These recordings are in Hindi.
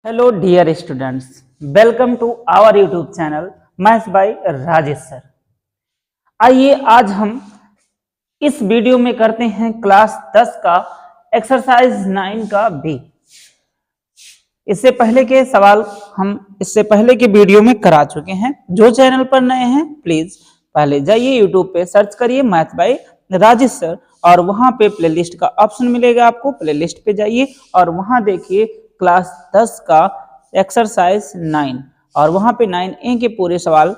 Hello dear students, welcome to our YouTube channel maths by Rajesh sir. आइए आज हम इस वीडियो में करते हैं क्लास 10 का एक्सरसाइज 9 का बी। इससे पहले के सवाल हम इससे पहले के वीडियो में करा चुके हैं। जो चैनल पर नए हैं प्लीज पहले जाइए यूट्यूब पे सर्च करिए मैथ्स बाय राजेश सर और वहां पे प्लेलिस्ट का ऑप्शन मिलेगा, आपको प्लेलिस्ट पे जाइए और वहां देखिए क्लास 10 का एक्सरसाइज 9 और वहां पे 9A के पूरे सवाल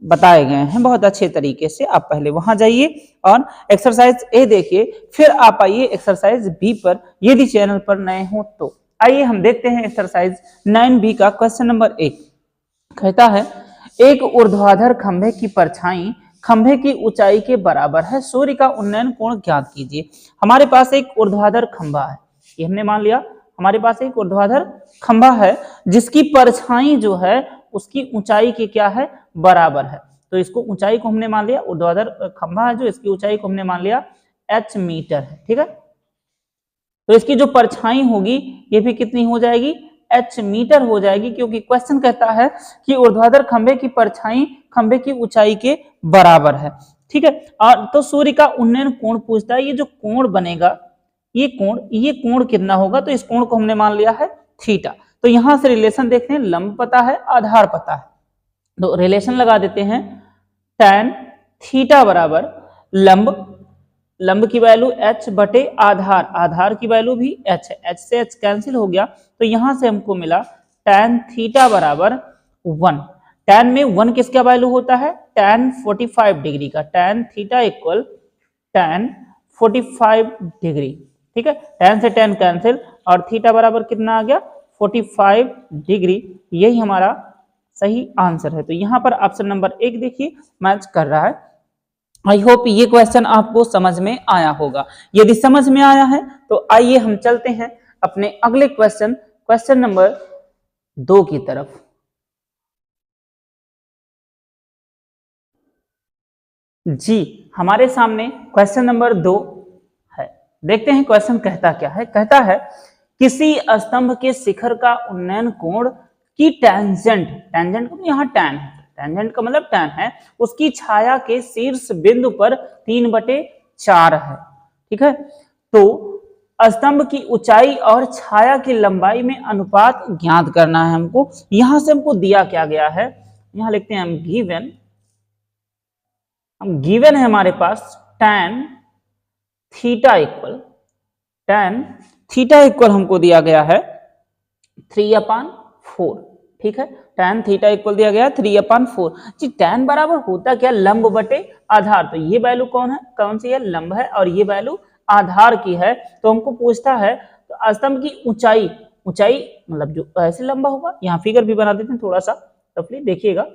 बताए गए हैं बहुत अच्छे तरीके से। आप पहले वहां जाइए और एक्सरसाइज ए देखिए, फिर आप आइए एक्सरसाइज बी पर यदि चैनल पर नए हो तो। आइए हम देखते हैं एक्सरसाइज 9B का क्वेश्चन नंबर 1। कहता है एक ऊर्ध्वाधर खंभे की परछाई खंभे की ऊंचाई के बराबर है, सूर्य का उन्नयन कोण ज्ञात कीजिए। हमारे पास एक ऊर्ध्वाधर खंभा है, ये हमने मान लिया। हमारे पास एक ऊर्ध्वाधर खंभा है जिसकी परछाई जो है उसकी ऊंचाई के क्या है, बराबर है। तो इसको ऊंचाई को हमने मान लिया, ऊर्ध्वाधर खंभा है जो इसकी ऊंचाई को हमने मान लिया h मीटर है, ठीक है। तो इसकी जो परछाई होगी ये भी कितनी हो जाएगी, h मीटर हो जाएगी, क्योंकि क्वेश्चन कहता है कि ऊर्ध्वाधर खंभे की परछाई खंभे की ऊंचाई के बराबर है, ठीक है। और तो सूर्य का उन्नयन कोण पूछता है, ये जो कोण बनेगा ये कोण कितना होगा, तो इस कोण को हमने मान लिया है थीटा। तो यहां से रिलेशन देखते हैं, लंब पता है आधार पता है, तो रिलेशन लगा देते हैं tan थीटा बराबर लंब की वैल्यू h बटे आधार की वैल्यू भी h है, h से h कैंसिल हो गया, तो यहां से हमको मिला tan थीटा बराबर 1। tan में 1 किसका वैल्यू होता है, tan 45 डिग्री का, tan theta equal tan 45 degree, ठीक है। tan से tan कैंसिल और थीटा बराबर कितना आ गया 45 डिग्री, यही हमारा सही आंसर है। तो यहाँ पर ऑप्शन नंबर 1 देखिए मैच कर रहा है। आई होप ये क्वेश्चन आपको समझ में आया होगा। यदि समझ में आया है तो आइए हम चलते हैं अपने अगले क्वेश्चन नंबर 2 की तरफ। जी हमारे सामने क्वेश्चन नंबर 2 है। देखते हैं क्वेश्चन कहता क्या है। कहता है किसी स्तंभ के शिखर का उन्नयन कोण की टेंजेंट को यहाँ tan है, टेंजेंट का मतलब tan है, उसकी छाया के शीर्ष बिंदु पर 3/4 है, ठीक है। तो स्तंभ की ऊंचाई और छाया की लंबाई में अनुपात ज्ञात करना है हमको। यहां से हमको दिया क्या गया है, यहां लिखते हैं हम गिवन है हमारे पास tan थीटा इक्वल हमको दिया गया है 3/4, ठीक है। tan थीटा इक्वल दिया गया 3/4 जी। tan बराबर होता क्या, लंब बटे आधार। तो ये वैल्यू कौन सी है, लंब है, और ये वैल्यू आधार की है। तो हमको पूछता है तो स्तंभ की ऊंचाई मतलब जो ऐसे लंबा होगा, यहाँ फिगर भी बना देते हैं थोड़ा सा रफली देखिएगा।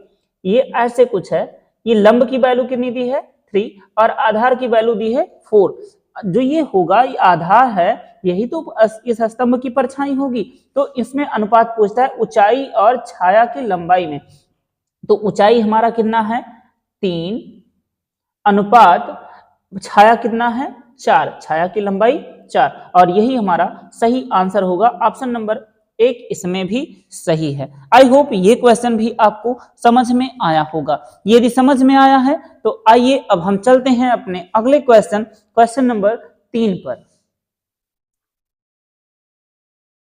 ये ऐसे कुछ है, ये लंब की वैल्यू कितनी दी है 3 और आधार की वैल्यू दी है 4। जो ये होगा ये आधार है, यही तो इस स्तंभ की परछाई होगी। तो इसमें अनुपात पूछता है ऊंचाई और छाया की लंबाई में। तो ऊंचाई हमारा कितना है 3 अनुपात छाया कितना है 4, छाया की लंबाई 4, और यही हमारा सही आंसर होगा। ऑप्शन नंबर 1 इसमें भी सही है। आई होप ये क्वेश्चन भी आपको समझ में आया होगा। यदि समझ में आया है तो आइए अब हम चलते हैं अपने अगले क्वेश्चन नंबर 3 पर।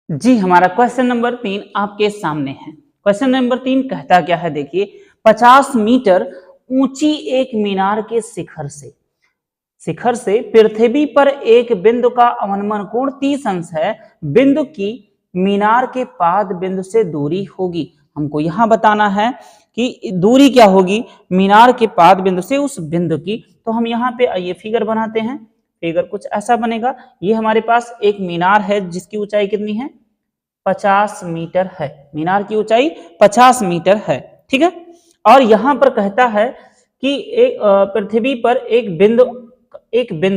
जी हमारा क्वेश्चन नंबर 3 आपके सामने है। क्वेश्चन नंबर 3 कहता क्या है, देखिए 50 मीटर ऊंची एक मीनार के शिखर से पृथ्वी पर एक बिंदु का अवनमन कोण 30 अंश है। बिंदु की मीनार के पाद बिंदु से दूरी होगी। हमको यहां बताना है कि दूरी क्या होगी मीनार के पाद बिंदु से उस बिंदु की। तो हम यहाँ पे आइए फिगर बनाते हैं। फिगर कुछ ऐसा बनेगा, ये हमारे पास एक मीनार है जिसकी ऊंचाई कितनी है 50 मीटर है। मीनार की ऊंचाई 50 मीटर है, ठीक है। और यहां पर कहता है कि पृथ्वी पर एक बिंदु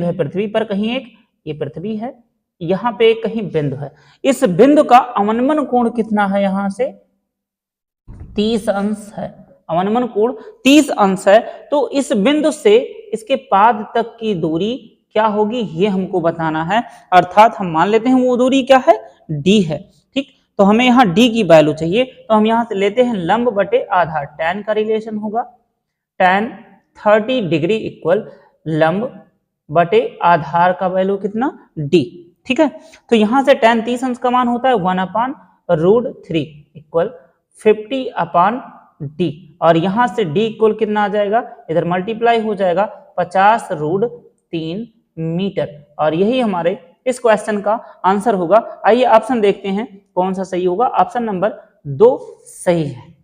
है, पृथ्वी पर कहीं एक, ये पृथ्वी है, यहां पे कहीं बिंदु है। इस बिंदु का अवनमन कोण कितना है, यहां से 30 अंश है। अवनमन कोण 30 अंश है। तो इस बिंदु से इसके पाद तक की दूरी क्या होगी ये हमको बताना है। अर्थात हम मान लेते हैं वो दूरी क्या है d है, ठीक। तो हमें यहाँ d की वैल्यू चाहिए, तो हम यहाँ से लेते हैं लंब बटे आधार, tan का रिलेशन होगा tan 30 डिग्री इक्वल लंब बटे आधार का वैल्यू कितना d, ठीक है। तो यहाँ से tan 30 अंश का मान होता है 1/√3 इक्वल 50/d, और यहाँ से d इक्वल कितना आ जाएगा, इधर मल्टीप्लाई हो जाएगा 50√3 मीटर, और यही हमारे इस क्वेश्चन का आंसर होगा। आइए ऑप्शन देखते हैं कौन सा सही होगा। ऑप्शन नंबर 2 सही है।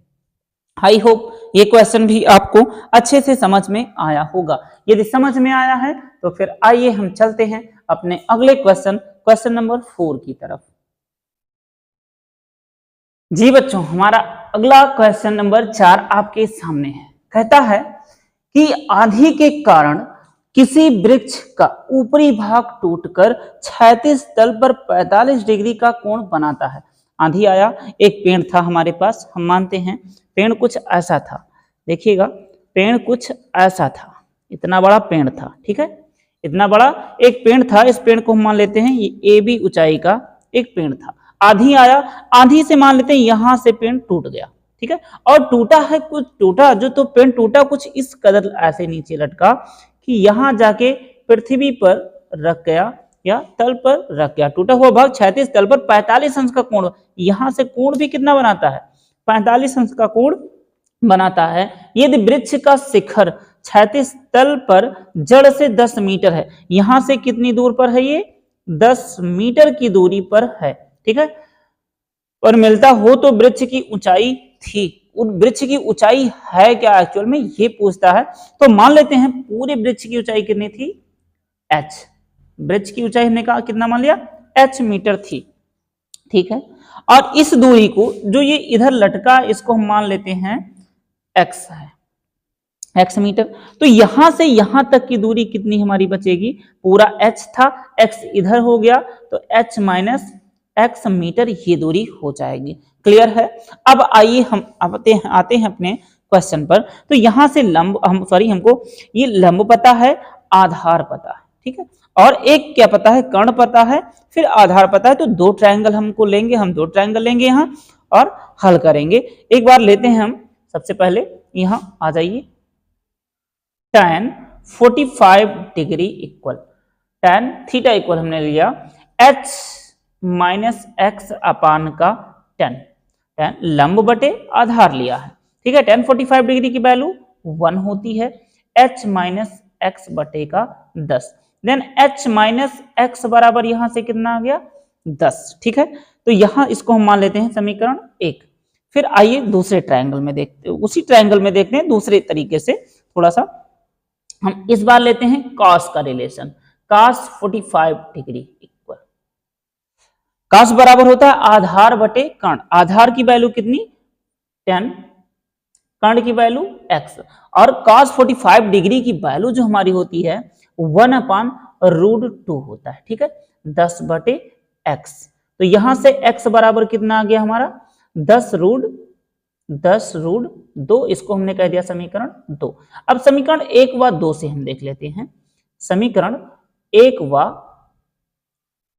आई होप ये क्वेश्चन भी आपको अच्छे से समझ में आया होगा। यदि समझ में आया है तो फिर आइए हम चलते हैं अपने अगले क्वेश्चन नंबर 4 की तरफ। जी बच्चों, हमारा अगला क्वेश्चन नंबर 4 आपके सामने है। कहता है कि आंधी के कारण किसी वृक्ष का ऊपरी भाग टूटकर क्षैतिज तल पर 45 डिग्री का कोण बनाता है। आंधी आया, एक पेड़ था हमारे पास, हम मानते हैं पेड़ कुछ ऐसा था, देखिएगा पेड़ कुछ ऐसा था, इतना बड़ा पेड़ था, ठीक है, इतना बड़ा एक पेड़ था। इस पेड़ को हम मान लेते हैं ये AB ऊंचाई का एक पेड़ था। आंधी आया, आंधी से मान लेते हैं यहां से पेड़ टूट गया, ठीक है, और टूटा है कुछ, टूटा जो तो पेड़ टूटा कुछ इस कदर ऐसे नीचे लटका कि यहां जाके पृथ्वी पर रख गया या तल पर रख गया। टूटा हुआ भाग क्षैतिज तल पर 45 अंश का कोण, यहां से कोण भी कितना बनाता है, 45 अंश का कोण बनाता है। यदि वृक्ष का शिखर क्षैतिज तल पर जड़ से 10 मीटर है, यहां से कितनी दूर पर है, ये 10 मीटर की दूरी पर है, ठीक है, और मिलता हो तो वृक्ष की ऊंचाई थी, उन वृक्ष की ऊंचाई है क्या एक्चुअल में, ये पूछता है। तो मान लेते हैं पूरे वृक्ष की ऊंचाई कितनी थी, h, वृक्ष की ऊंचाई हमने कहा कितना मान लिया, h मीटर थी, ठीक है, और इस दूरी को जो ये इधर लटका इसको हम मान लेते हैं x है, x मीटर। तो यहां से यहां तक की दूरी कितनी हमारी बचेगी, पूरा h था, x इधर हो गया तो h माइनस x मीटर ये दूरी हो जाएगी। क्लियर है। अब आइए हम आते हैं अपने क्वेश्चन पर। तो यहां से लंब हमको ये लंब पता है, आधार पता है, ठीक है, और एक क्या पता है, कर्ण पता है, फिर आधार पता है। तो 2 ट्रायंगल हमको लेंगे, हम 2 ट्रायंगल लेंगे यहाँ और हल करेंगे। एक बार लेते हैं हम, सबसे पहले यहाँ आ जाइए, tan 45 degree equal tan theta equal हमने लिया h माइनस एक्स अपान का tan लंब बटे आधार लिया है, ठीक है। tan 45 डिग्री की वैल्यू 1 होती है, h माइनस एक्स बटे का 10, देन h माइनस एक्स बराबर यहां से कितना आ गया 10, ठीक है। तो यहां इसको हम मान लेते हैं समीकरण 1। फिर आइए दूसरे ट्रायंगल में देखते हैं, उसी ट्रायंगल में देखते हैं दूसरे तरीके से थोड़ा सा। हम इस बार लेते हैं cos का relation, cos 45 degree equal cos बराबर होता है आधार बटे कर्ण, आधार की वैल्यू कितनी 10, कर्ण की वैल्यू x, और cos 45 डिग्री की वैल्यू जो हमारी होती है 1/√2 होता है, ठीक है, 10 बटे x। तो यहां से x बराबर कितना आ गया हमारा 10√2, इसको हमने कह दिया समीकरण 2। अब समीकरण 1 व 2 से हम देख लेते हैं, समीकरण 1 व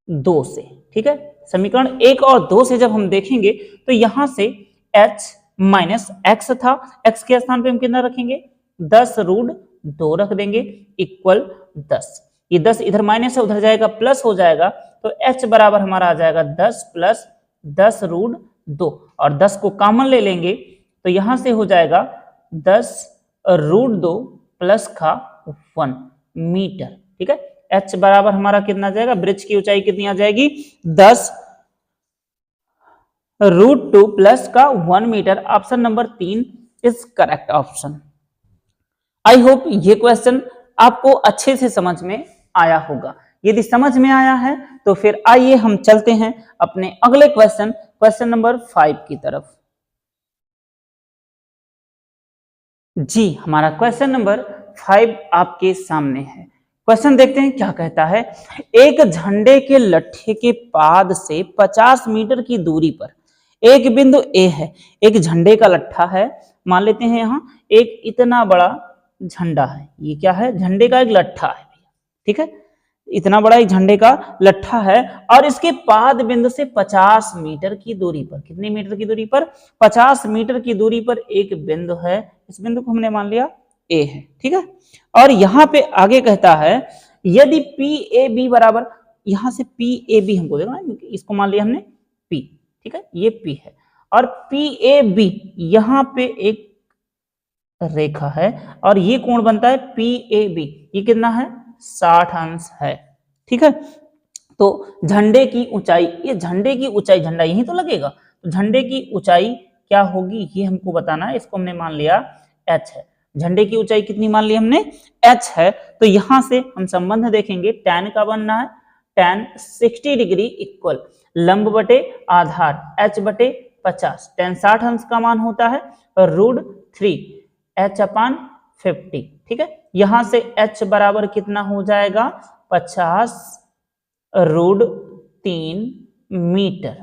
2 से, ठीक है, समीकरण 1 और 2 से जब हम देखेंगे तो यहां से h माइनस एक्स था, x के स्थान पे हम कितना रखेंगे 10√2 रख देंगे इक्वल 10, ये 10 इधर माइनस है उधर जाएगा प्लस हो जाएगा, तो h बराबर हमारा आ जाएगा 10 प्लस 10√2, और 10 को कॉमन ले लेंगे तो यहां से हो जाएगा 10√2 प्लस का 1 मीटर, ठीक है। h बराबर हमारा कितना आ जाएगा, वृक्ष की ऊंचाई कितनी आ जाएगी 10√2 प्लस का 1 metre. Option number 3 is correct option. I hope ये क्वेश्चन आपको अच्छे से समझ में आया होगा। यदि समझ में आया है तो फिर आइए हम चलते हैं अपने अगले क्वेश्चन नंबर 5 की तरफ। जी, हमारा क्वेश्चन नंबर 5 आपके सामने है। क्वेश्चन देखते हैं क्या कहता है। एक झंडे के लट्ठे के पाद से 50 मीटर की दूरी पर एक बिंदु A है। एक झंडे का लट्ठा है, मान लेते हैं यहाँ एक इतना बड़ा झंडा है, ये क्या है झंडे का एक लट्ठा है, ठीक है। इतना बड़ा एक झंडे का लट्ठा है और इसके पाद बिंदु से 50 मीटर की दूरी पर, कितने मीटर की दूरी पर, 50 मीटर की दूरी पर एक बिंदु है। इस बिंदु को हमने मान लिया ए है, ठीक है। और यहां पे आगे कहता है यदि पी ए बी बराबर, यहां से पी ए बी हमको देखना, इसको मान लिया हमने पी, ठीक है, ये पी है और पी ए बी यहां पे एक रेखा है और ये कोण बनता है पी ए बी, ये कितना है 60 अंश है, ठीक है। तो झंडे की ऊंचाई, ये झंडे की ऊंचाई, झंडा यहीं तो लगेगा, तो झंडे की ऊंचाई क्या होगी ये हमको बताना है। इसको हमने मान लिया h है, झंडे की ऊंचाई कितनी मान ली हमने h है। तो यहां से हम संबंध देखेंगे, tan का बनना है tan 60 डिग्री इक्वल लंब बटे आधार h बटे 50, tan 60 अंश का मान होता है √3 h/50, ठीक है। यहां से h बराबर कितना हो जाएगा 50 √3 मीटर,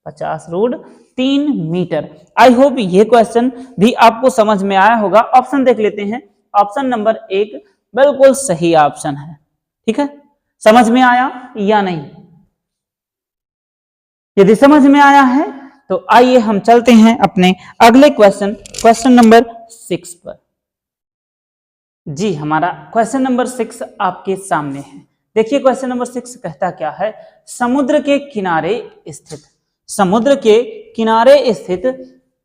50 √3 मीटर। आई होप ये क्वेश्चन भी आपको समझ में आया होगा। ऑप्शन देख लेते हैं, ऑप्शन नंबर 1 बिल्कुल सही ऑप्शन है, ठीक है। समझ में आया या नहीं? यदि समझ में आया है तो आइए हम चलते हैं अपने अगले क्वेश्चन, क्वेश्चन नंबर 6 पर। जी, हमारा क्वेश्चन नंबर 6 आपके सामने है। देखिए क्वेश्चन नंबर 6 कहता क्या है, समुद्र के किनारे स्थित, समुद्र के किनारे स्थित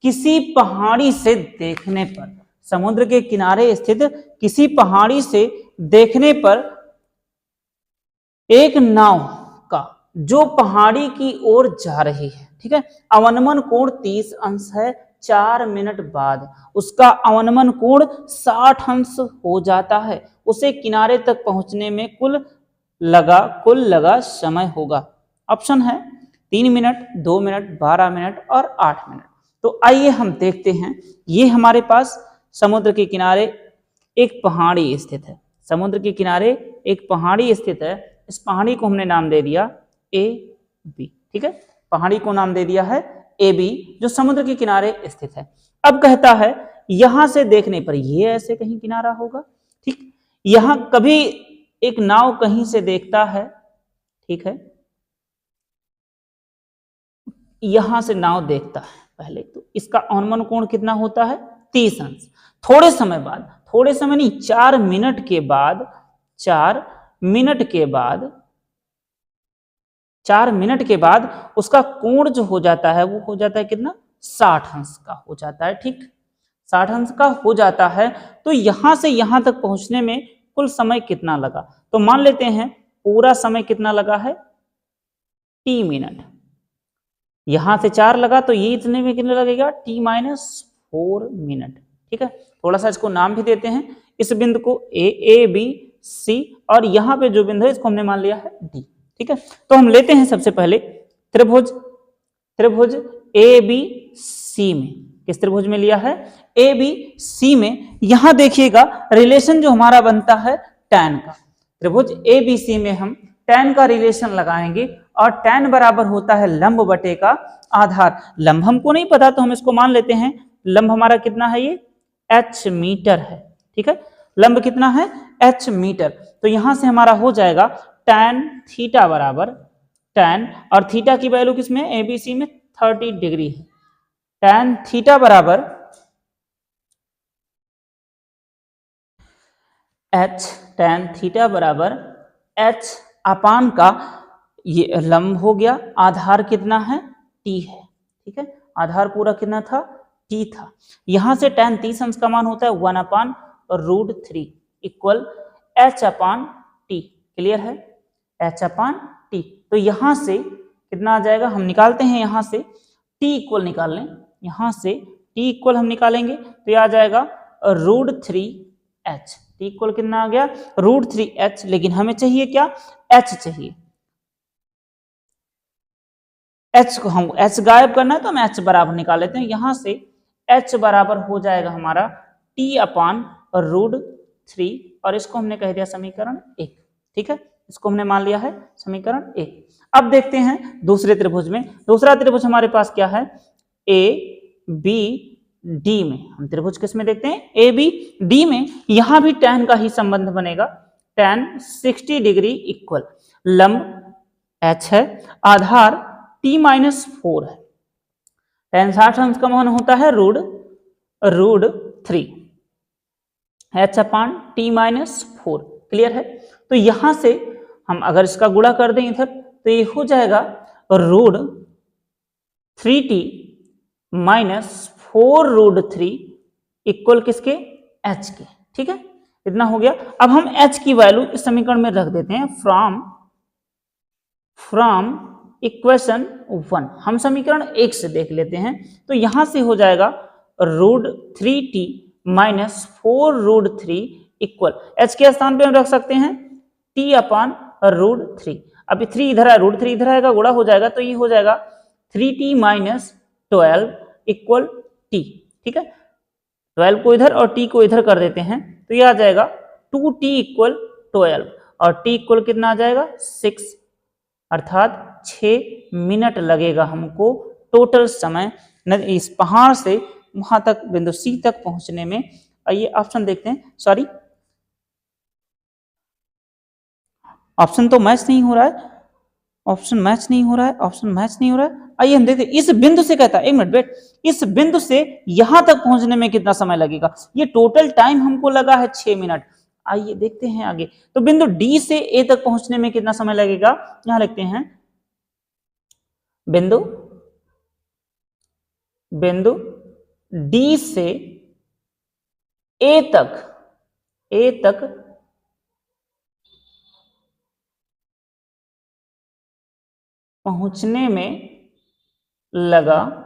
किसी पहाड़ी से देखने पर, समुद्र के किनारे स्थित किसी पहाड़ी से देखने पर एक नाव का जो पहाड़ी की ओर जा रही है, ठीक है, अवनमन कोण 30 अंश है, 4 मिनट बाद उसका अवनमन कोण 60 अंश हो जाता है, उसे किनारे तक पहुंचने में कुल लगा समय होगा। ऑप्शन है 3 मिनट, 2 मिनट, 12 मिनट और 8 मिनट। तो आइए हम देखते हैं, ये हमारे पास समुद्र के किनारे एक पहाड़ी स्थित है, समुद्र के किनारे एक पहाड़ी स्थित है। इस पहाड़ी को हमने नाम दे दिया ए बी, ठीक है, पहाड़ी को नाम दे दिया है ए बी, जो समुद्र के किनारे स्थित है। अब कहता है यहां से देखने पर ये ऐसे कहीं किनारा होगा, ठीक, यहां कभी एक नाव कहीं से देखता है, ठीक है, यहां से नाव देखता है पहले, तो इसका अवनमन कोण कितना होता है 30 अंश। थोड़े समय बाद, थोड़े समय नहीं, 4 मिनट के बाद, 4 मिनट के बाद, 4 मिनट के बाद उसका कोण जो हो जाता है वो हो जाता है कितना 60 अंश का हो जाता है, ठीक, 60 अंश का हो जाता है। तो यहां से यहां तक पहुंचने में कुल समय कितना लगा, तो मान लेते हैं पूरा समय कितना लगा है t मिनट, यहां से 4 लगा तो ये इतने में कितना लगेगा t-4 मिनट, ठीक है। थोड़ा सा इसको नाम भी देते हैं, इस बिंदु को ए बी सी और यहां पे जो बिंदु है इसको हमने मान लिया है डी, ठीक है। तो हम लेते हैं सबसे पहले त्रिभुज, त्रिभुज ए बी सी में, किस त्रिभुज में लिया है ए बी सी में। यहां देखिएगा रिलेशन जो हमारा बनता है tan का, त्रिभुज ए बी सी में हम tan का रिलेशन लगाएंगे और tan बराबर होता है लंब बटे का आधार। लंब हमको नहीं पता तो हम इसको मान लेते हैं, लंब हमारा कितना है ये h मीटर है, ठीक है, लंब कितना है h मीटर। तो यहां से हमारा हो जाएगा tan थीटा बराबर, tan और थीटा की वैल्यू किसमें ए बी सी में 30 डिग्री है, tan थीटा बराबर h, tan थीटा बराबर h अपान का ये लंब हो गया, आधार कितना है t है, ठीक है, आधार पूरा कितना था t था। यहां से tan 30 अंश का मान होता है 1/√3 इक्वल h अपान t, क्लियर है, h अपान t। तो यहां से कितना आ जाएगा, हम निकालते हैं यहां से t इक्वल निकाल लें, यहां से t इक्वल हम निकालेंगे तो यह आ जाएगा √3h, t इक्वल कितना आ गया √3h। लेकिन हमें चाहिए क्या, h चाहिए, h को हम h गायब करना है तो हम h बराबर निकाल लेते हैं। यहां से h बराबर हो जाएगा हमारा t अपान √3 और इसको हमने कह दिया समीकरण 1, ठीक है, इसको हमने मान लिया है समीकरण 1। अब देखते हैं दूसरे त्रिभुज में, दूसरा त्रिभुज हमारे पास क्या है ए बी डी में। हम त्रिभुज किस में देखते हैं ए बी डी में, यहां भी tan का ही संबंध बनेगा, tan 60 डिग्री इक्वल, लंब h है, आधार t-4 है, tan 60 अंश का मान होता है √3 h अपान t-4। क्लियर है? तो यहां से हम अगर इसका गुणा कर दें इधर तो ये हो जाएगा √3t - 4√3 इक्वल किसके? h के। ठीक है, इतना हो गया। अब हम h की वैल्यू इस समीकरण में रख देते हैं फ्रॉम इक्वेशन 1। हम समीकरण 1 से देख लेते हैं। तो यहां से हो जाएगा √3t - 4√3 इक्वल, h के स्थान पे हम रख सकते हैं t अपान √3। अभी 3 इधर है, √3 इधर आएगा, गुणा हो जाएगा, तो ये हो जाएगा 3t - 12 इक्वल t। ठीक है, 12 को इधर और t को इधर कर देते हैं तो ये आ जाएगा 2t इक्वल 12 और t इक्वल कितना आ जाएगा 6, अर्थात 6 मिनट लगेगा हमको टोटल समय इस पहाड़ से वहां तक बिंदु C तक पहुंचने में। आइए ऑप्शन देखते हैं, सॉरी ऑप्शन तो मैच नहीं हो रहा है, ऑप्शन मैच नहीं हो रहा है, ऑप्शन मैच नहीं हो रहा है। आइए हम देखते हैं, इस बिंदु से कहता है, एक मिनट वेट, इस बिंदु से यहां तक पहुंचने में कितना समय लगेगा? ये टोटल टाइम हमको लगा है 6 मिनट। आइए देखते हैं आगे, तो बिंदु डी से ए तक पहुंचने में कितना समय लगेगा? यहां लिखते हैं बिंदु डी से ए तक पहुंचने में लगा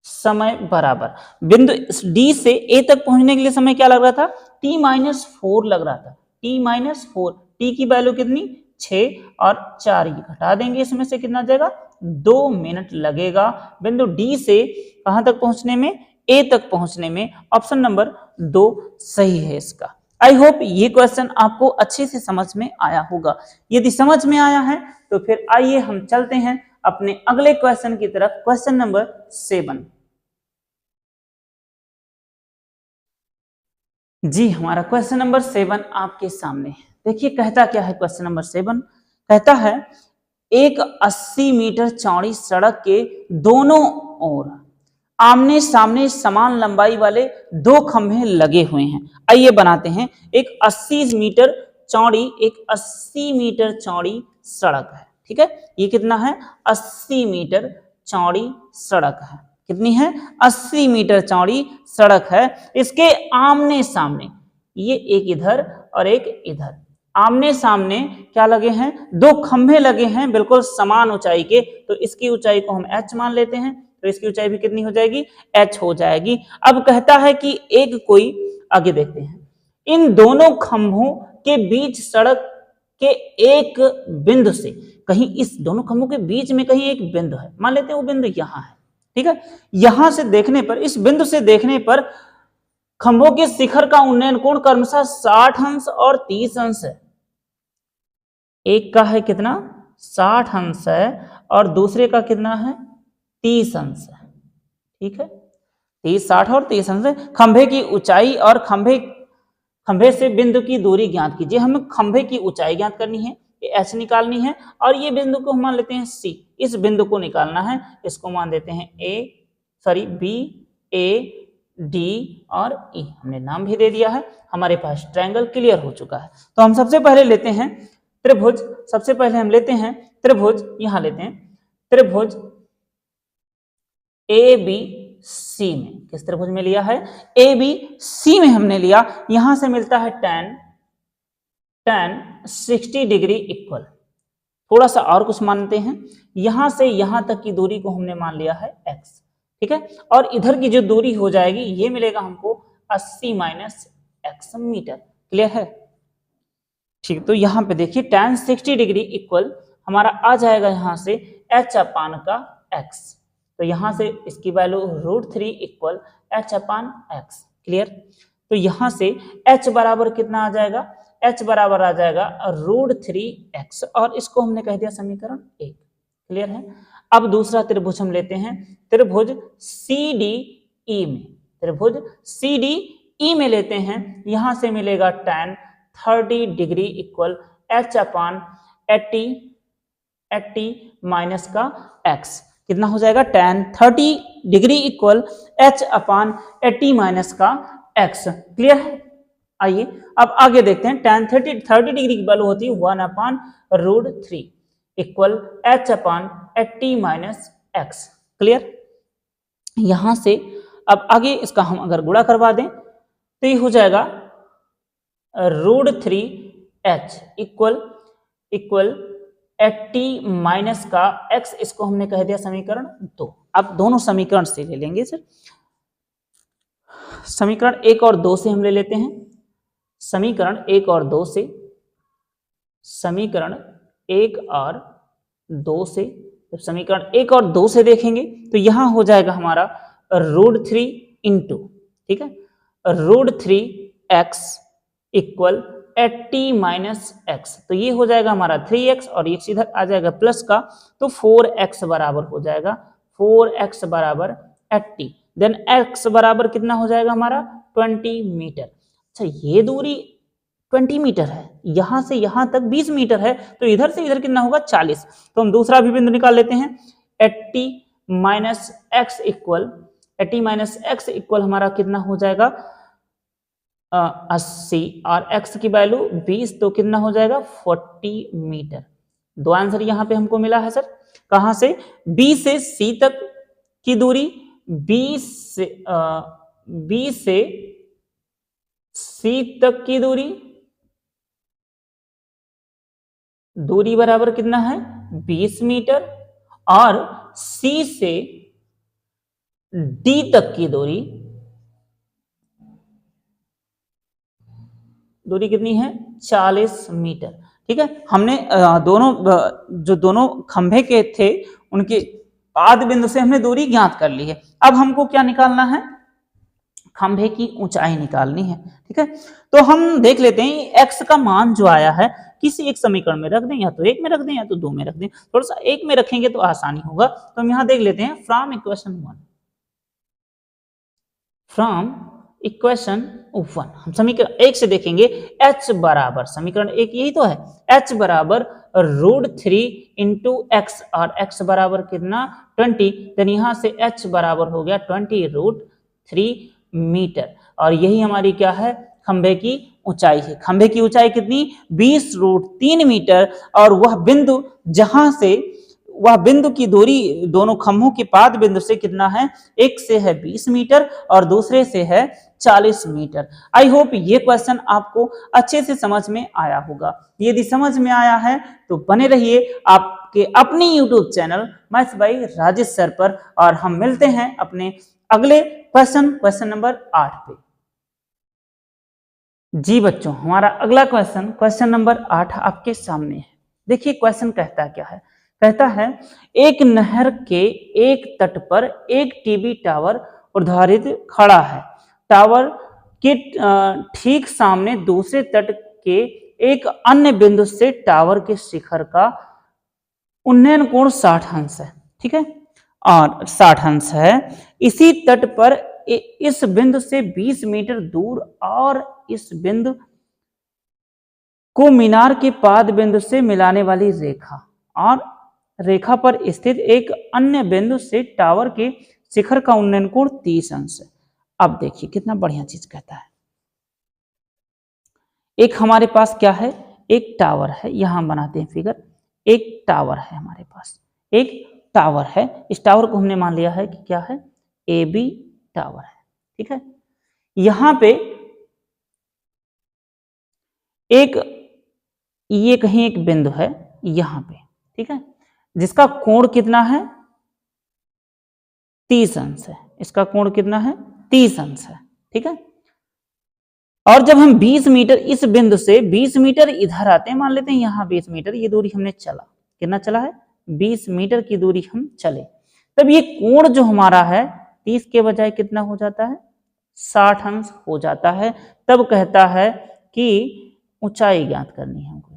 समय बराबर, बिंदु डी से ए तक पहुंचने के लिए समय क्या लग रहा था? t-4 लग रहा था, t-4। t की वैल्यू कितनी? 6 और 4 ये घटा देंगे, इसमें से कितना जाएगा? 2 मिनट लगेगा बिंदु डी से कहां तक पहुंचने में? ए तक पहुंचने में। ऑप्शन नंबर 2 सही है इसका। आई होप ये क्वेश्चन आपको अच्छे से समझ में आया होगा। यदि समझ में आया है तो फिर आइए हम चलते हैं अपने अगले क्वेश्चन की तरफ, क्वेश्चन नंबर 7। जी, हमारा क्वेश्चन नंबर 7 आपके सामने है। देखिए कहता क्या है क्वेश्चन नंबर 7, कहता है एक 80 मीटर चौड़ी सड़क के दोनों ओर आमने सामने समान लंबाई वाले 2 खंभे लगे हुए हैं। आइए बनाते हैं। एक 80 मीटर चौड़ी सड़क है। ठीक है, ये कितना है? 80 मीटर चौड़ी सड़क है। कितनी है? 80 मीटर चौड़ी सड़क है। इसके आमने सामने, ये एक इधर और एक इधर, आमने सामने क्या लगे हैं? 2 खंभे लगे हैं बिल्कुल समान ऊंचाई के। तो इसकी ऊंचाई को हम h मान लेते हैं, तो इसकी ऊंचाई भी कितनी हो जाएगी? h हो जाएगी। अब कहता है कि एक कोई, आगे देखते हैं, इन दोनों खंभों के बीच सड़क के एक बिंदु से, कहीं इस दोनों खंभों के बीच में कहीं एक बिंदु है, मान लेते हैं वो बिंदु यहां है। ठीक है, यहां से देखने पर, इस बिंदु से देखने पर खंभों के शिखर का उन्नयन कोण क्रमशः 60 अंश और 30 अंश है। एक का है कितना? 60 अंश है और दूसरे का कितना है? 30 अंश है। ठीक है, 30, 60 और 30 अंश है। खंभे की ऊंचाई और खंभे से बिंदु की दूरी ज्ञात कीजिए। हमें खंभे की ऊंचाई ज्ञात करनी है, ये h निकालनी है, और ये बिंदु को हम मान लेते हैं C। इस बिंदु को निकालना है, इसको मान देते हैं B, A, D और E। हमने नाम भी दे दिया है। हमारे पास ट्रायंगल क्लियर हो चुका है। तो हम सबसे पहले लेते हैं त्रिभुज। सबसे पहले हम लेते हैं त्रिभुज, यहां लेते हैं त्रिभुज ABC में। किस त्रिभुज में लिया है? ABC में हमने लिया। यहां से मिलता है tan 60 डिग्री इक्वल, थोड़ा सा और कुछ मानते हैं, यहां से यहां तक की दूरी को हमने मान लिया है x। ठीक है, और इधर की जो दूरी हो जाएगी ये मिलेगा हमको 80 - x मीटर। क्लियर है? ठीक, तो यहां पे देखिए tan 60 डिग्री इक्वल हमारा आ जाएगा यहां से h अपान का x। तो यहां से इसकी वैल्यू √3 इक्वल h अपान x। क्लियर? तो यहां से h बराबर कितना आ जाएगा? h बराबर आ जाएगा √3x, और इसको हमने कह दिया समीकरण 1। क्लियर है? अब दूसरा त्रिभुज हम लेते हैं, त्रिभुज CDE में। त्रिभुज CDE में लेते हैं, यहां से मिलेगा tan 30 डिग्री इक्वल h अपान 80 माइनस का x। कितना हो जाएगा? tan 30 डिग्री इक्वल h अपान 80 माइनस का x। क्लियर है? आइए अब आगे देखते हैं। tan 30 डिग्री की वैल्यू होती है 1 अपान √3 इक्वल h अपान 80 माइनस x। क्लियर? यहां से अब आगे इसका हम अगर गुणा करवा दें तो ये हो जाएगा √3h इक्वल 80 माइनस का x। इसको हमने कह दिया समीकरण 2। अब दोनों समीकरण से ले लेंगे सर। समीकरण 1 और 2 से हम ले लेते हैं। समीकरण 1 और 2 से, समीकरण 1 और 2 से, जब समीकरण 1 और 2 से देखेंगे तो यहां हो जाएगा हमारा √3 इंटू, ठीक है, √3x इक्वल 80 माइनस x। तो ये हो जाएगा हमारा 3x और ये इधर आ जाएगा प्लस का, तो 4x बराबर हो जाएगा 4x बराबर 80। देन x बराबर कितना हो जाएगा हमारा 20 मीटर। अच्छा ये दूरी 20 मीटर है, यहां से यहां तक 20 मीटर है, तो इधर से इधर कितना होगा 40। तो हम दूसरा भी बिंदु निकाल लेते हैं। 80 माइनस x इक्वल हमारा कितना हो जाएगा 80 और x की वैल्यू 20, तो कितना हो जाएगा 40 मीटर। दो आंसर यहां पे हमको मिला है सर। कहां से? B से C तक की दूरी, B से C तक की दूरी बराबर कितना है 20 मीटर, और C से D तक की दूरी कितनी है 40 मीटर। ठीक है, हमने दोनों खंभे के थे उनके पाद बिंदु से हमने दूरी ज्ञात कर ली है। अब हमको क्या निकालना है? खंभे की ऊंचाई निकालनी है। ठीक है, तो हम देख लेते हैं x का मान जो आया है किसी एक समीकरण में रख दें, या तो 1 में रख दें या तो 2 में रख दें। थोड़ा सा 1 में रखेंगे तो आसानी होगा। तो हम यहां देख लेते हैं फ्रॉम इक्वेशन 1 हम समीकरण 1 से देखेंगे h बराबर, समीकरण 1 यही तो है, h बराबर √3 इंटू x, और x बराबर कितना 20। देन यहां से h बराबर हो गया 20√3 मीटर, और यही हमारी क्या है खंभे की ऊंचाई है। खंभे की ऊंचाई कितनी 20√3 मीटर, और वह बिंदु जहां से वह बिंदु की दूरी दोनों खंभों के पाद बिंदु से कितना है, एक से है 20 मीटर और दूसरे से है 40 मीटर। आई होप ये क्वेश्चन आपको अच्छे से समझ में आया होगा। यदि समझ में आया है तो बने रहिए आपके अपने YouTube channel maths by Rajesh sir पर, और हम मिलते हैं अपने अगले क्वेश्चन नंबर 8 पे। जी बच्चों, हमारा अगला क्वेश्चन नंबर 8 आपके सामने है। देखिए क्वेश्चन कहता क्या है। कहता है एक नहर के एक तट पर एक टीवी टावर उदाहरित खड़ा है। टावर के ठीक सामने दूसरे तट के एक अन्य बिंदु से टावर के शिखर का उन्नयन कोण 60 अंश है। ठीक है, और 60 अंश है। इसी तट पर इस बिंदु से 20 मीटर दूर और इस बिंदु को मीनार के पाद बिंदु से मिलाने वाली रेखा, और रेखा पर स्थित एक अन्य बिंदु से टावर के शिखर का उन्नयन कोण 30 अंश है। अब देखिए कितना बढ़िया चीज कहता है। एक हमारे पास क्या है, एक टावर है, यहां बनाते हैं फिगर। एक टावर है हमारे पास, एक टावर है। इस टावर को हमने मान लिया है कि क्या है, AB टावर है। ठीक है, यहां पे एक ये कहीं एक बिंदु है यहां पे, ठीक है, जिसका कोण कितना है 30 अंश है। इसका कोण कितना है 30 अंश है। ठीक है, और जब हम 20 मीटर इस बिंदु से 20 मीटर इधर आते हैं, मान लेते हैं यहां 20 मीटर ये दूरी हमने चला, कितना चला है 20 मीटर की दूरी हम चले, तब ये कोण जो हमारा है 30 के बजाय कितना हो जाता है 60 अंश हो जाता है। तब कहता है कि ऊंचाई ज्ञात करनी है हमको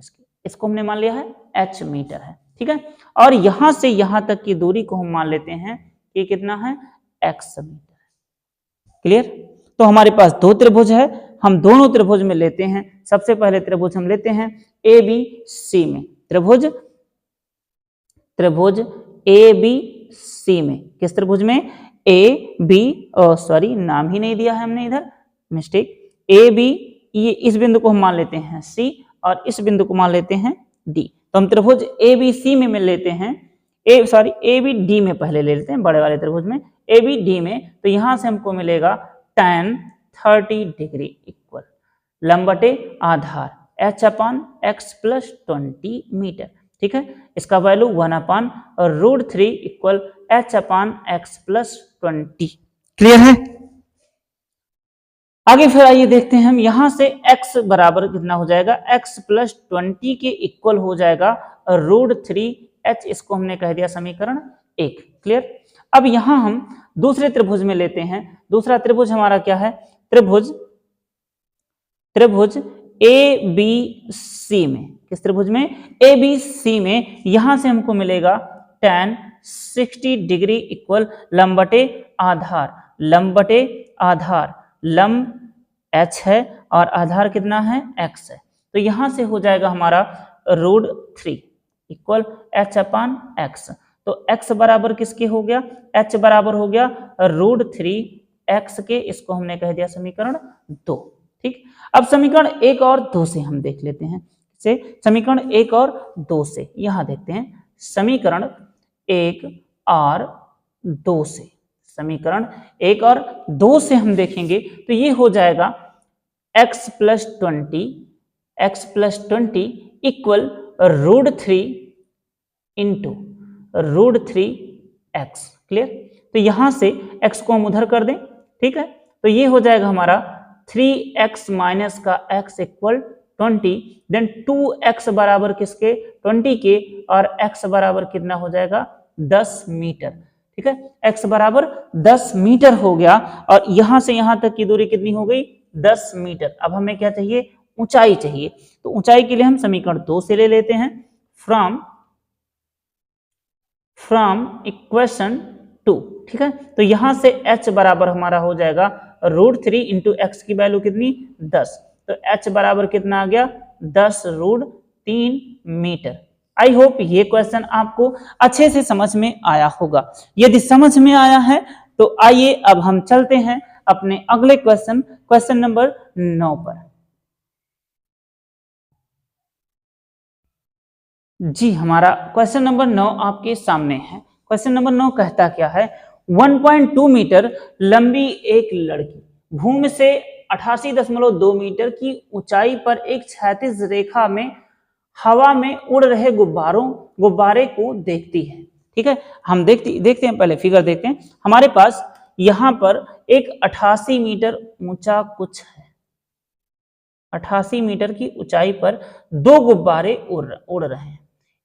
इसको हमने मान लिया है h मीटर है। ठीक है, और यहां से यहां तक की दूरी को हम मान लेते हैं कि कितना है x मीटर। क्लियर? तो हमारे पास दो त्रिभुज है, हम दोनों त्रिभुज में लेते हैं। सबसे पहले त्रिभुज हम लेते हैं ए बी सी में, त्रिभुज ए बी सी में। किस त्रिभुज में? ए बी, सॉरी नाम ही नहीं दिया है हमने, इधर मिस्टेक। ए बी, ये इस बिंदु को हम मान लेते हैं सी और इस बिंदु को मान लेते हैं डी। तो हम त्रिभुज ए बी सी में लेते हैं ए बी डी में पहले ले लेते हैं, बड़े वाले त्रिभुज में ए बी डी में। तो यहां से हमको मिलेगा tan 30 डिग्री इक्वल लंब बटे आधार h अपान एक्स प्लस 20 मीटर। ठीक है, इसका वैल्यू 1/√3 इक्वल h अपान एक्स प्लस 20। क्लियर है? आगे फिर आइए देखते हैं हम, यहां से x बराबर कितना हो जाएगा, x प्लस 20 के इक्वल हो जाएगा √3h। इसको हमने कह दिया समीकरण 1। क्लियर? अब यहां हम दूसरे त्रिभुज में लेते हैं। दूसरा त्रिभुज हमारा क्या है? त्रिभुज ए बी सी में। किस त्रिभुज में? ए बी सी में। यहां से हमको मिलेगा tan 60 डिग्री इक्वल लंब बटे आधार, लंब h है और आधार कितना है? x है। तो यहां से हो जाएगा हमारा √3 इक्वल h अपान एक्स। तो x बराबर किसके हो गया? h बराबर हो गया √3x के। इसको हमने कह दिया समीकरण 2। ठीक, अब समीकरण 1 और 2 से हम देख लेते हैं। से समीकरण 1 और 2 से यहां देखते हैं, समीकरण 1 और 2 से, समीकरण 1 और 2 से हम देखेंगे तो ये हो जाएगा x plus 20 equal √3 into √3x। Clear? तो यहां से x को हम उधर कर दें। ठीक है, तो ये हो जाएगा हमारा 3x माइनस का x इक्वल 20, देन 2x बराबर किसके? 20 के, और x बराबर कितना हो जाएगा? 10 मीटर। ठीक है, x बराबर 10 मीटर हो गया और यहां से यहां तक की दूरी कितनी हो गई? 10 मीटर। अब हमें क्या चाहिए? ऊंचाई चाहिए। तो ऊंचाई के लिए हम समीकरण 2 से ले लेते हैं, फ्रॉम इक्वेशन 2। ठीक है, तो यहां से h बराबर हमारा हो जाएगा √3 इंटू एक्स की वैल्यू कितनी? 10। तो h बराबर कितना आ गया? 10√3 मीटर। आई होप ये क्वेश्चन आपको अच्छे से समझ में आया होगा। यदि समझ में आया है तो आइए अब हम चलते हैं अपने अगले क्वेश्चन नंबर 9 पर। जी, हमारा क्वेश्चन नंबर 9 आपके सामने है। क्वेश्चन नंबर 9 कहता क्या है? 1.2 मीटर लंबी एक लड़की भूमि से 88.2 मीटर की ऊंचाई पर एक क्षैतिज रेखा में हवा में उड़ रहे गुब्बारे को देखती है। ठीक है, हम देखते हैं, पहले फिगर देखते हैं। हमारे पास यहां पर एक 88 मीटर ऊंचा कुछ है, 88 मीटर की ऊंचाई पर 2 गुब्बारे उड़ रहे हैं,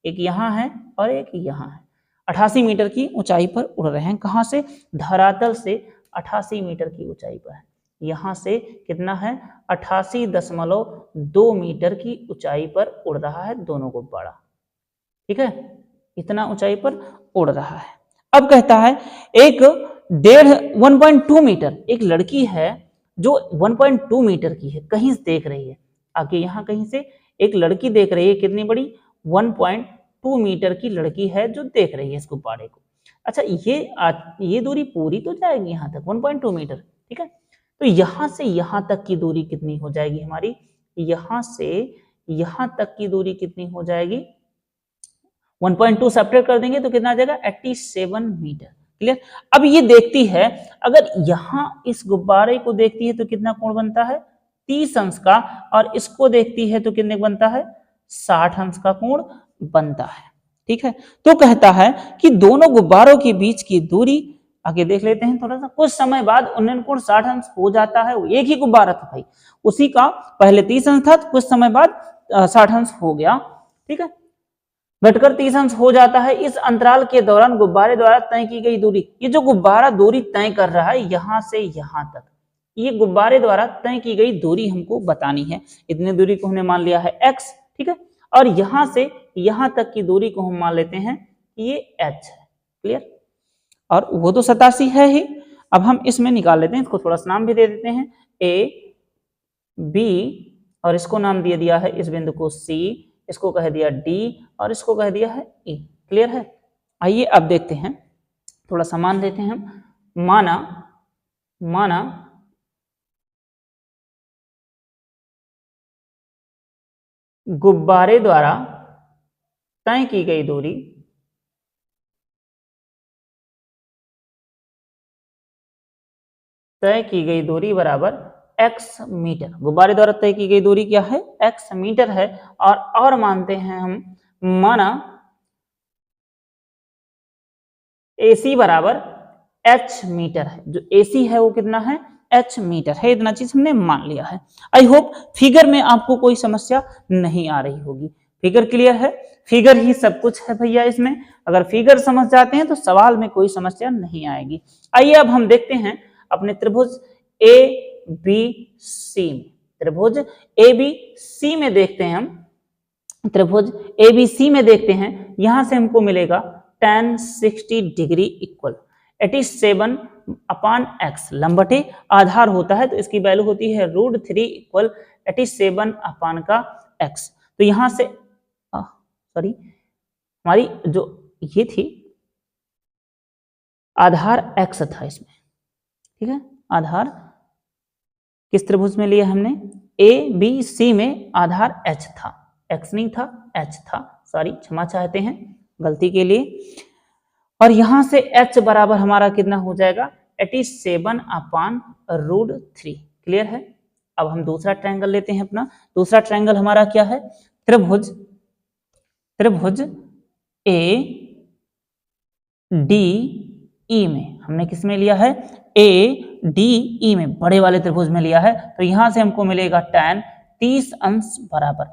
एक यहाँ है और एक यहाँ है। 88 मीटर की ऊंचाई पर उड़ रहे हैं। कहाँ से? धरातल से 88 मीटर की ऊंचाई पर है। यहाँ से कितना है? 88.2 मीटर की ऊंचाई पर उड़ रहा है दोनों गुब्बारा। ठीक है, इतना ऊंचाई पर उड़ रहा है। अब कहता है एक 1.2 मीटर, एक लड़की है जो 1.2 मीटर की है, कहीं से देख रही है, आगे यहाँ कहीं से एक लड़की देख रही है। कितनी बड़ी? 1.2 मीटर की लड़की है जो देख रही है इस गुब्बारे को। अच्छा, ये दूरी पूरी तो जाएगी यहाँ तक 1.2 मीटर। ठीक है, तो यहाँ से यहाँ तक की दूरी कितनी हो जाएगी हमारी? यहाँ से यहाँ तक की दूरी कितनी हो जाएगी? 1.2 सब्ट्रैक्ट कर देंगे तो कितना आ जाएगा? 87 मीटर। क्लियर? अब ये देखती है, अगर यहाँ इस गुब्बारे को देखती है तो कितना कोण बनता है? 30 अंश का, और इसको देखती है तो कितने बनता है? 60 अंश का कोण बनता है। ठीक है, तो कहता है कि दोनों गुब्बारों के बीच की दूरी, आगे देख लेते हैं थोड़ा सा। कुछ समय बाद उन्नयन कोण 60 अंश हो जाता है। एक ही गुब्बारा था भाई, उसी का पहले 30 अंश था, तो कुछ समय बाद 60 अंश हो गया। ठीक है, घटकर 30 अंश हो जाता है। इस अंतराल के दौरान गुब्बारे द्वारा तय की गई दूरी, ये जो गुब्बारा दूरी तय कर रहा है यहां से यहां तक, ये गुब्बारे द्वारा तय की गई दूरी हमको बतानी है। इतनी दूरी को हमने मान लिया है x। ठीक है, और यहां से यहां तक की दूरी को हम मान लेते हैं ये h है। क्लियर? और वो तो 87 है ही। अब हम इसमें निकाल लेते हैं, इसको थोड़ा सा नाम भी दे देते हैं, a B और इसको नाम दे दिया है इस बिंदु को C, इसको कह दिया D और इसको कह दिया है E। क्लियर है? आइए अब देखते हैं, थोड़ा सामान देते हैं हम। माना गुब्बारे द्वारा तय की गई दूरी बराबर x मीटर। गुब्बारे द्वारा तय की गई दूरी क्या है? x मीटर है। और मानते हैं हम, माना AC बराबर h मीटर है। जो AC है वो कितना है? h मीटर है। इतना चीज हमने मान लिया है। आई होप फिगर में आपको कोई समस्या नहीं आ रही होगी। फिगर क्लियर है? फिगर ही सब कुछ है भैया इसमें। अगर फिगर समझ जाते हैं तो सवाल में कोई समस्या नहीं आएगी। आइए अब हम देखते हैं अपने त्रिभुज ABC में। त्रिभुज ABC में देखते हैं हम, त्रिभुज ABC में देखते हैं। यहां से हमको मिलेगा tan 60 डिग्री इक्वल 87/x। लंबटे आधार होता है तो इसकी वैल्यू होती है √3 इक्वल 87/x। तो यहां से सॉरी, हमारी जो ये थी आधार x था इसमें, ठीक है। आधार किस त्रिभुज में लिया हमने? ABC में आधार h था, x नहीं था, h था। सॉरी, क्षमा चाहते हैं गलती के लिए। और यहां से h बराबर हमारा कितना हो जाएगा? 87/√3। क्लियर है? अब हम दूसरा ट्रायंगल लेते हैं अपना। दूसरा ट्रायंगल हमारा क्या है? त्रिभुज ADE में। हमने किस में लिया है? ADE में, बड़े वाले त्रिभुज में लिया है। तो यहां से हमको मिलेगा tan 30 अंश बराबर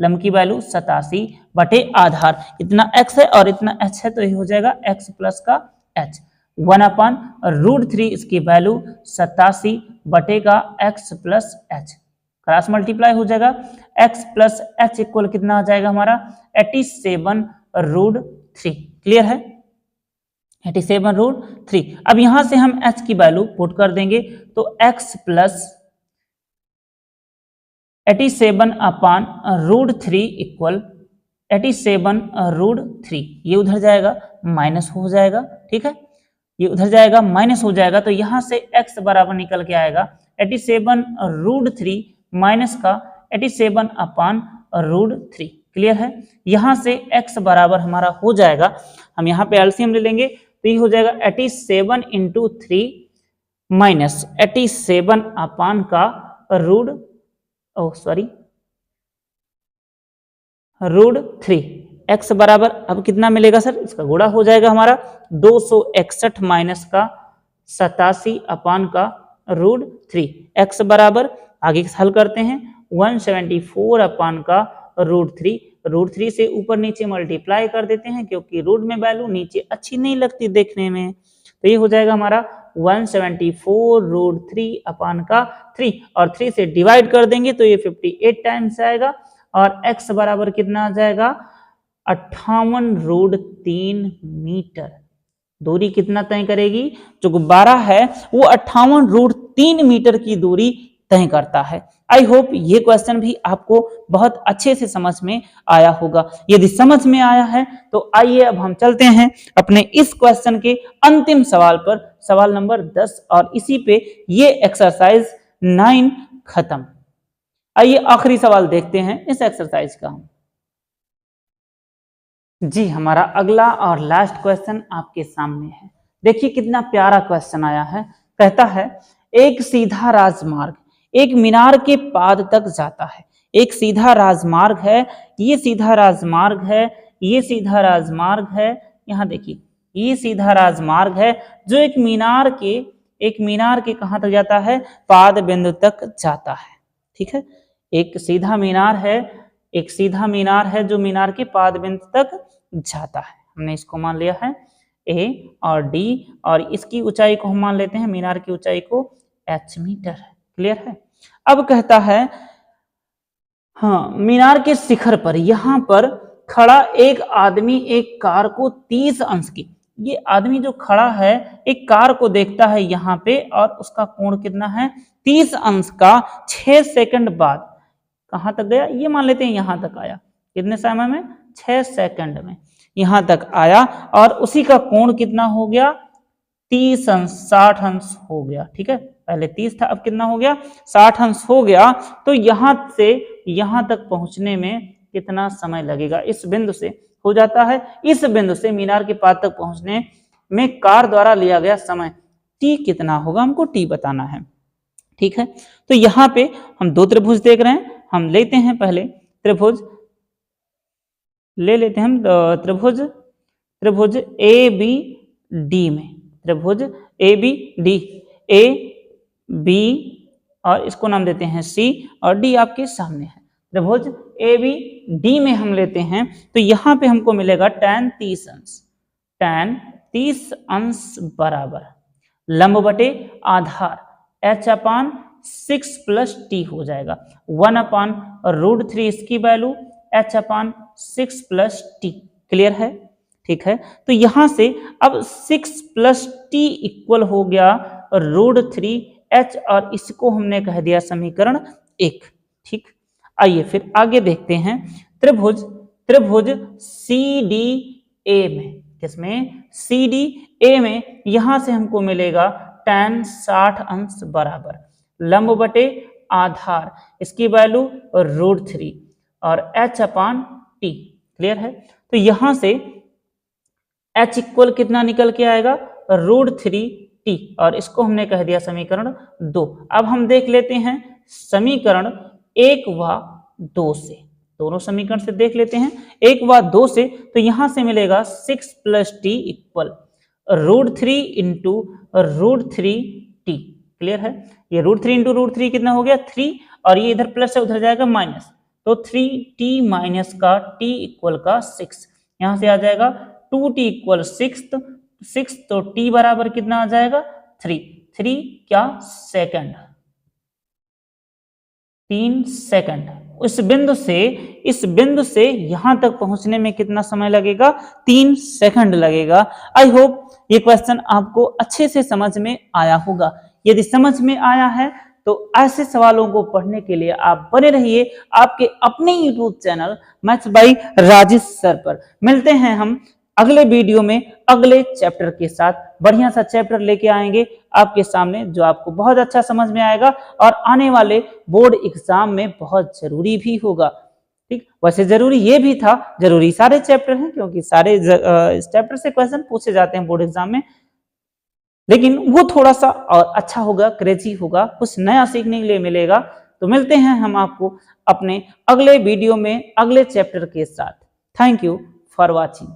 लंब की वैल्यू 87 बटे आधार। इतना x है और इतना h है तो ये हो जाएगा x प्लस का h 1/√3। इसकी वैल्यू 87 बटे का x plus h, cross multiply हो जाएगा। x प्लस h इक्वल कितना आ जाएगा हमारा? 87√3। क्लियर है? 87√3। अब यहां से हम h की वैल्यू पुट कर देंगे तो x प्लस 87/√3 इक्वल 87√3। ये उधर जाएगा माइनस हो जाएगा, ठीक है। ये उधर जाएगा माइनस हो जाएगा तो यहां से x बराबर निकल के आएगा 87√3 माइनस का 87/√3। क्लियर है? यहां से x बराबर हमारा हो जाएगा, हम यहाँ पे एलसीएम ले लेंगे तो ये हो जाएगा 87 × 3 माइनस 87 अपान का √3। x बराबर अब कितना मिलेगा सर? इसका गुणा हो जाएगा हमारा 261 माइनस का 87 अपान का √3। x बराबर आगे हल करते हैं 174 अपान का √3 से ऊपर नीचे मल्टीप्लाई कर देते हैं क्योंकि रूट में वैल्यू नीचे अच्छी नहीं लगती देखने में। तो ये हो जाएगा हमारा 174√3 अपान का 3 और 3 से डिवाइड कर देंगे तो ये 58 टाइम्स आएगा और x बराबर कितना आ जाएगा? 58√3 मीटर। दूरी कितना तय करेगी? जो गुब्बारा है वो 58√3 मीटर की दूरी तय करता है। आई होप ये क्वेश्चन भी आपको बहुत अच्छे से समझ में आया होगा। यदि समझ में आया है तो आइए अब हम चलते हैं अपने इस क्वेश्चन के अंतिम सवाल पर, सवाल नंबर 10, और इसी पे ये एक्सरसाइज 9 खत्म। आइए आखिरी सवाल देखते हैं इस एक्सरसाइज का हम। जी, हमारा अगला और लास्ट क्वेश्चन आपके सामने है। देखिए कितना प्यारा क्वेश्चन आया है। कहता है एक सीधा राजमार्ग एक मीनार के पाद तक जाता है। एक सीधा राजमार्ग है, ये सीधा राजमार्ग है, ये सीधा राजमार्ग है। यहाँ देखिए ये सीधा राजमार्ग है जो एक मीनार के कहां तक जाता है? पाद बिंदु तक जाता है। ठीक है, एक सीधा मीनार है जो मीनार के पाद बिंदु तक जाता है। हमने इसको मान लिया है A और D और इसकी ऊंचाई को हम मान लेते हैं, मीनार की ऊंचाई को h मीटर है। क्लियर है? अब कहता है हाँ, मीनार के शिखर पर यहां पर खड़ा एक आदमी एक कार को 30 अंश की ये आदमी जो खड़ा है एक कार को देखता है यहाँ पे, और उसका कोण कितना है 30 अंश का 6 सेकंड बाद कहां तक गया, ये मान लेते हैं यहां तक आया, कितने समय में 6 सेकंड में यहां तक आया, और उसी का कोण कितना हो गया 30 अंश 60 अंश हो गया। ठीक है, पहले 30 था, अब कितना हो गया 60 अंश हो गया। तो यहां से यहां तक पहुंचने में कितना समय लगेगा, इस बिंदु से हो जाता है, इस बिंदु से मीनार के पास तक पहुंचने में कार द्वारा लिया गया समय टी कितना होगा, हमको टी बताना है। ठीक है, तो यहाँ पे हम दो त्रिभुज देख रहे हैं, हम लेते हैं पहले त्रिभुज, ले लेते हैं हम त्रिभुज ए बी डी में, त्रिभुज A B D, A B और इसको नाम देते हैं सी, और डी आपके सामने है। त्रिभुज ए बी डी में हम लेते हैं तो यहाँ पे हमको मिलेगा tan 30 अंश, tan 30 अंश बराबर लंब बटे आधार h/6 प्लस टी हो जाएगा, 1/√3 इसकी value h/6 plus T. Clear है? ठीक है, तो यहां से अब 6 प्लस टी इक्वल हो गया √3h, और इसको हमने कह दिया समीकरण 1। ठीक, आइए फिर आगे देखते हैं त्रिभुज सी डी ए में, किसमें सी डी ए में, यहां से हमको मिलेगा tan 60 अंश बराबर लंब बटे आधार, इसकी वैल्यू √3 और h/t। क्लियर है? तो यहां से h इक्वल कितना निकल के आएगा √3t, और इसको हमने कह दिया समीकरण 2। अब हम देख लेते हैं समीकरण 1 व 2 से, दोनों समीकरण से देख लेते हैं 1 व 2 से। तो यहां से मिलेगा 6 plus T equal √3 into √3t। Clear है? ये √3 इंटू √3 कितना हो गया 3, और ये इधर प्लस है उधर जाएगा माइनस, तो 3t माइनस का t इक्वल का 6, यहां से आ जाएगा 2t इक्वल 6, तो t बराबर कितना आ जाएगा 3 क्या सेकंड, 3 सेकंड। इस बिंदु से यहां तक पहुंचने में कितना समय लगेगा 3 सेकंड लगेगा। आई होप ये क्वेश्चन आपको अच्छे से समझ में आया होगा। यदि समझ में आया है तो ऐसे सवालों को पढ़ने के लिए आप बने रहिए आपके अपने YouTube channel maths by Rajesh sir पर। मिलते हैं हम अगले वीडियो में अगले चैप्टर के साथ, बढ़िया सा चैप्टर लेके आएंगे आपके सामने जो आपको बहुत अच्छा समझ में आएगा और आने वाले बोर्ड एग्जाम में बहुत जरूरी भी होगा। ठीक, वैसे जरूरी ये भी था, जरूरी सारे चैप्टर हैं क्योंकि सारे चैप्टर से क्वेश्चन पूछे जाते हैं बोर्ड एग्जाम में, लेकिन वो थोड़ा सा और अच्छा होगा, क्रेजी होगा, कुछ नया सीखने के लिए मिलेगा। तो मिलते हैं हम आपको अपने अगले वीडियो में अगले चैप्टर के साथ। Thank you for watching.